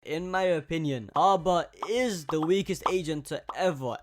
In my opinion, Harbor is the weakest agent to ever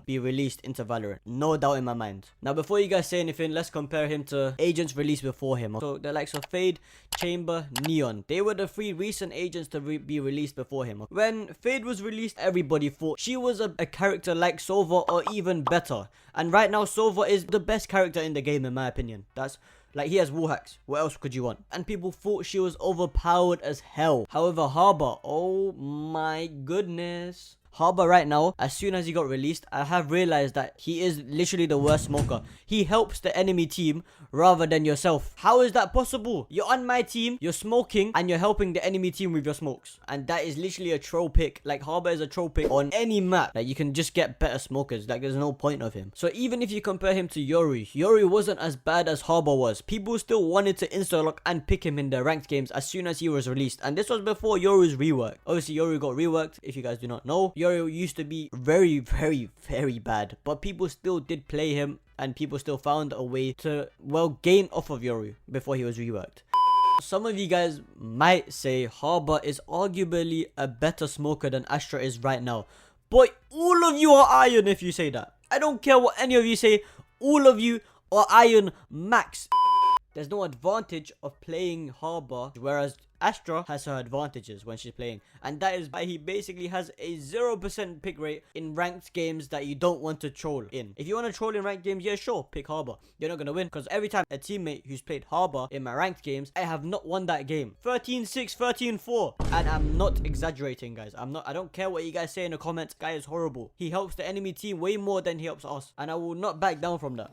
be released into Valorant. No doubt in my mind. Now, before you guys say anything, let's compare him to agents released before him. So, the likes of Fade, Chamber, Neon. They were the 3 recent agents to be released before him. When Fade was released, everybody thought she was a character like Sova or even better. And right now, Sova is the best character in the game, in my opinion. That's... like, he has wall hacks. What else could you want? And people thought she was overpowered as hell. However, Harbor, oh my goodness. Harbor right now, as soon as he got released, I have realized that he is literally the worst smoker. He helps the enemy team rather than yourself. How is that possible? You're on my team, you're smoking, and you're helping the enemy team with your smokes. And that is literally a troll pick. Like, Harbor is a troll pick on any map. Like, you can just get better smokers. Like, there's no point of him. So even if you compare him to Yori wasn't as bad as Harbor was. People still wanted to insta-lock and pick him in the ranked games as soon as he was released. And this was before Yori's rework. Obviously, Yori got reworked, if you guys do not know. Yori used to be very bad, but people still did play him, and people still found a way to, well, gain off of Yori before he was reworked. Some of you guys might say Harbor is arguably a better smoker than Astra is right now, but all of you are iron if you say that. I don't care what any of you say, all of you are iron max. There's no advantage of playing Harbor, whereas Astra has her advantages when she's playing. And that is why he basically has a 0% pick rate in ranked games that you don't want to troll in. If you want to troll in ranked games, yeah, sure, pick Harbor. You're not going to win, because every time a teammate who's played Harbor in my ranked games, I have not won that game. 13-6, 13-4. And I'm not exaggerating, guys. I don't care what you guys say in the comments. Guy is horrible. He helps the enemy team way more than he helps us. And I will not back down from that.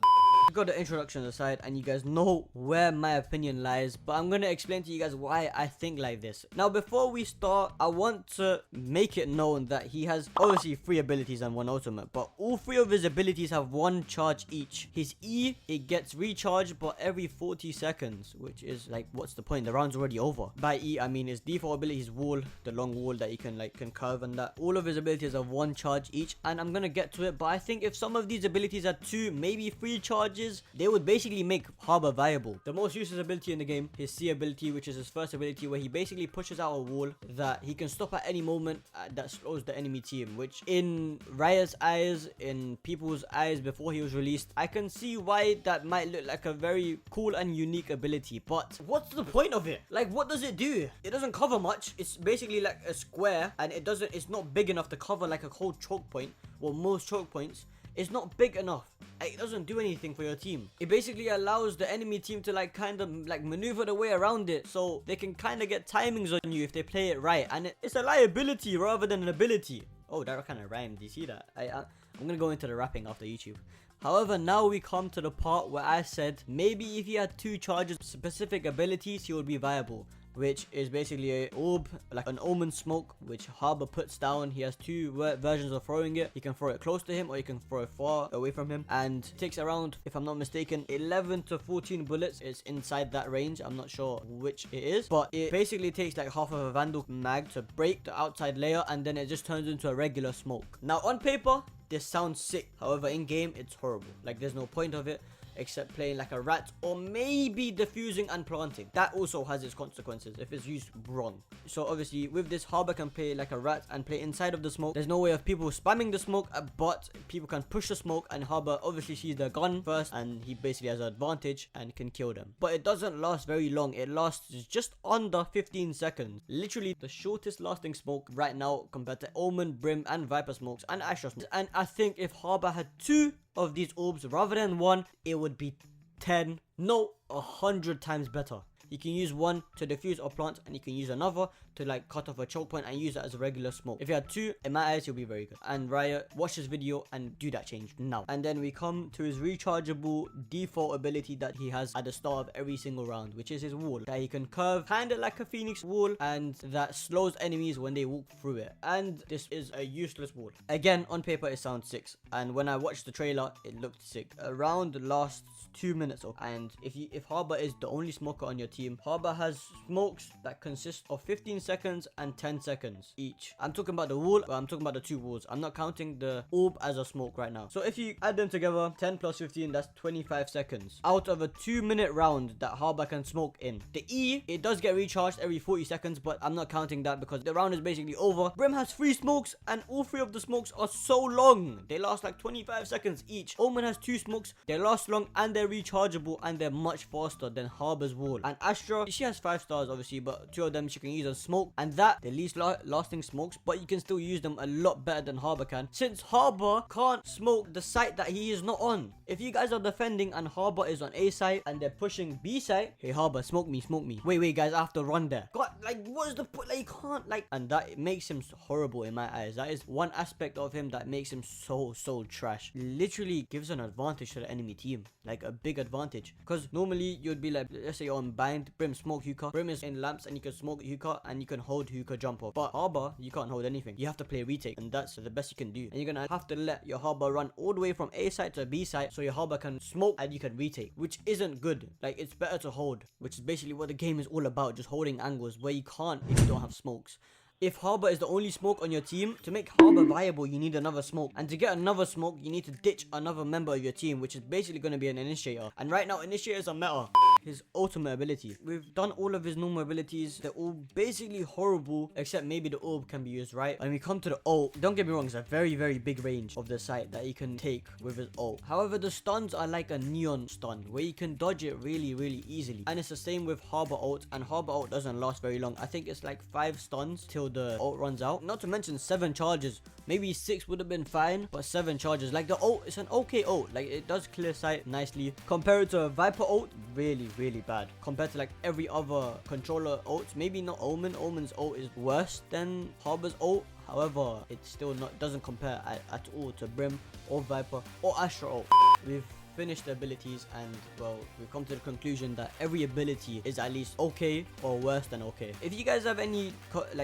Got the introduction aside, and you guys know where my opinion lies, but I'm gonna explain to you guys why I think like this. Now, before we start, I want to make it known that he has obviously 3 abilities and 1 ultimate, but all 3 of his abilities have 1 charge each. His E, it gets recharged but every 40 seconds, which is like, what's the point? The round's already over. By E, I mean his default ability, his wall, the long wall that he can curve, and that all of his abilities have 1 charge each, and I'm gonna get to it. But I think if some of these abilities had 2, maybe 3 charges, they would basically make Harbor viable. The most useless ability in the game, his C ability, which is his first ability, where he basically pushes out a wall that he can stop at any moment that slows the enemy team, which in Riot's eyes, in people's eyes before he was released, I can see why that might look like a very cool and unique ability. But what's the point of it? Like, what does it do? It doesn't cover much. It's basically like a square, and it's not big enough to cover like a whole choke point. Well, most choke points. It's not big enough. It doesn't do anything for your team. It basically allows the enemy team to kind of maneuver the way around it, so they can kind of get timings on you if they play it right. And it's a liability rather than an ability. Oh, that kind of rhymed. Do you see that? I'm gonna go into the rapping after YouTube. However, now we come to the part where I said maybe if he had 2 charges, specific abilities, he would be viable. Which is basically a orb, like an omen smoke, which Harbor puts down. He has 2 versions of throwing it. You can throw it close to him, or you can throw it far away from him, and it takes around, if I'm not mistaken, 11 to 14 bullets. It's inside that range. I'm not sure which it is, but it basically takes like half of a Vandal mag to break the outside layer, and then it just turns into a regular smoke. Now, on paper, this sounds sick. However, in game, it's horrible. Like, there's no point of it except playing like a rat, or maybe defusing and planting. That also has its consequences if it's used wrong. So obviously with this, Harbor can play like a rat and play inside of the smoke. There's no way of people spamming the smoke, but people can push the smoke, and Harbor obviously sees the gun first, and he basically has an advantage and can kill them. But it doesn't last very long. It lasts just under 15 seconds. Literally the shortest lasting smoke right now compared to Omen, Brim, and Viper smokes, and Astra smokes. And I think if Harbor had 2 of these orbs rather than 1, it would be 10, no, 100 times better. You can use 1 to defuse or plant, and you can use another to cut off a choke point and use that as a regular smoke. If you had 2, in my eyes, you'll be very good. And Riot, watch this video and do that change now. And then we come to his rechargeable default ability that he has at the start of every single round, which is his wall, that he can curve kind of like a phoenix wall, and that slows enemies when they walk through it. And this is a useless wall. Again, on paper it sounds sick, and when I watched the trailer, it looked sick. A round lasts 2 minutes, and if Harbor is the only smoker on your team, Harbor has smokes that consist of 15 seconds and 10 seconds each. I'm talking about the wall, but I'm talking about the two walls. I'm not counting the orb as a smoke right now. So if you add them together, 10 plus 15, that's 25 seconds out of a 2-minute round that Harbor can smoke in. The E, it does get recharged every 40 seconds, but I'm not counting that because the round is basically over. Brim has 3 smokes, and all 3 of the smokes are so long. They last like 25 seconds each. Omen has 2 smokes. They last long, and they're rechargeable, and they're much faster than Harbor's wall. And Astra, she has 5 stars obviously, but 2 of them she can use on smoke, and that the least lasting smokes, but you can still use them a lot better than Harbor can, since Harbor can't smoke the site that he is not on. If you guys are defending and Harbor is on A site and they're pushing B site, hey Harbor, smoke me, smoke me. Wait guys, I have to run there. God, like what is the point? Like you can't, like, and that makes him horrible in my eyes. That is one aspect of him that makes him so trash. Literally gives an advantage to the enemy team, like a big advantage, because normally you'd be like, let's say you're on bind, Brim smoke hookah, Brim is in lamps and you can smoke hookah and you can hold hookah jump off, but Harbor, you can't hold anything. You have to play retake, and that's the best you can do. And you're gonna have to let your Harbor run all the way from A site to B site so your Harbor can smoke and you can retake, which isn't good. Like, it's better to hold, which is basically what the game is all about, just holding angles where you can't if you don't have smokes. If Harbor is the only smoke on your team, to make Harbor viable, you need another smoke. And to get another smoke, you need to ditch another member of your team, which is basically going to be an initiator. And right now, initiators are meta. His ultimate ability. We've done all of his normal abilities. They're all basically horrible, except maybe the orb can be used right. When we come to the ult, don't get me wrong, it's a very big range of the site that he can take with his ult. However, the stuns are like a neon stun, where you can dodge it really easily. And it's the same with Harbor ult, and Harbor ult doesn't last very long. I think it's like 5 stuns till the ult runs out. Not to mention 7 charges. Maybe 6 would have been fine, but 7 charges. Like the ult, it's an okay ult. Like it does clear sight nicely. Compared to a Viper ult, really bad. Compared to like every other controller ults, maybe not Omen. Omen's ult is worse than Harbor's ult. However, it still doesn't compare at all to Brim or Viper or Astra ult. We've finished the abilities, and well, we've come to the conclusion that every ability is at least okay or worse than okay. If you guys have any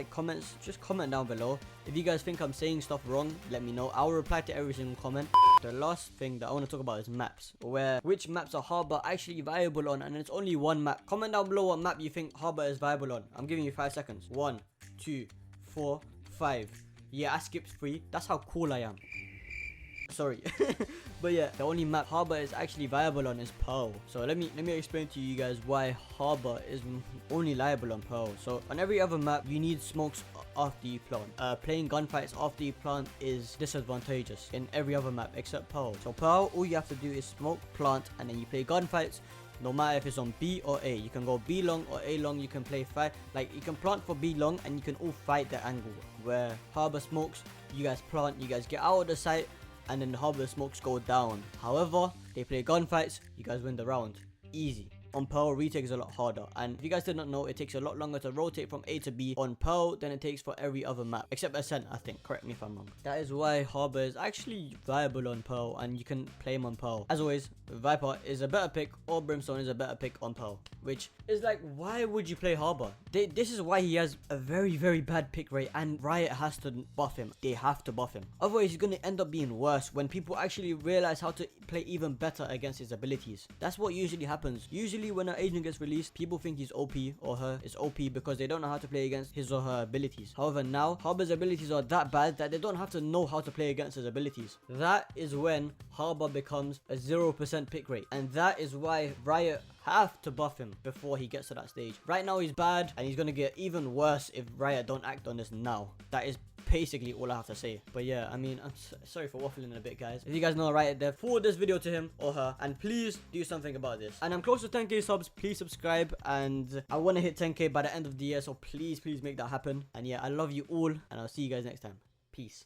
comments, just comment down below. If you guys think I'm saying stuff wrong, let me know. I'll reply to every single comment. The last thing that I want to talk about is maps, which maps are Harbor actually viable on, and it's only one map. Comment down below what map you think Harbor is viable on. I'm giving you 5 seconds. 1, 2, 4, 5. Yeah, I skipped 3. That's how cool I am. Sorry. But yeah, the only map Harbor is actually viable on is Pearl. So let me explain to you guys why Harbor is only liable on Pearl. So on every other map, you need smokes after you plant. Playing gunfights after you plant is disadvantageous in every other map except Pearl. So Pearl, all you have to do is smoke, plant, and then you play gunfights. No matter if it's on B or A, you can go B long or A long. You can play fight, like you can plant for B long, and you can all fight the angle. Where Harbor smokes, you guys plant, you guys get out of the site, and then the Harbor smokes go down. However, they play gunfights, you guys win the round. Easy. On Pearl, retake is a lot harder, and if you guys did not know, it takes a lot longer to rotate from A to B on Pearl than it takes for every other map, except Ascent, I think. Correct me if I'm wrong. That is why Harbor is actually viable on Pearl, and you can play him on Pearl. As always, Viper is a better pick, or Brimstone is a better pick on Pearl, which is like, why would you play Harbor? This is why he has a very bad pick rate, and Riot has to buff him. They have to buff him. Otherwise, he's gonna end up being worse when people actually realize how to play even better against his abilities. That's what usually happens. Usually when an agent gets released, people think he's OP or her is OP because they don't know how to play against his or her abilities. However, now Harbor's abilities are that bad that they don't have to know how to play against his abilities. That is when Harbor becomes a 0% pick rate, and that is why Riot have to buff him before he gets to that stage. Right now he's bad, and he's gonna get even worse if Riot don't act on this now. That is basically all I have to say. But yeah, I mean, I'm sorry for waffling a bit, guys. If you guys know Riot, then forward this video to him or her, and please do something about this. And I'm close to 10k subs. Please subscribe, and I want to hit 10k by the end of the year, so please make that happen. And yeah, I love you all, and I'll see you guys next time. Peace.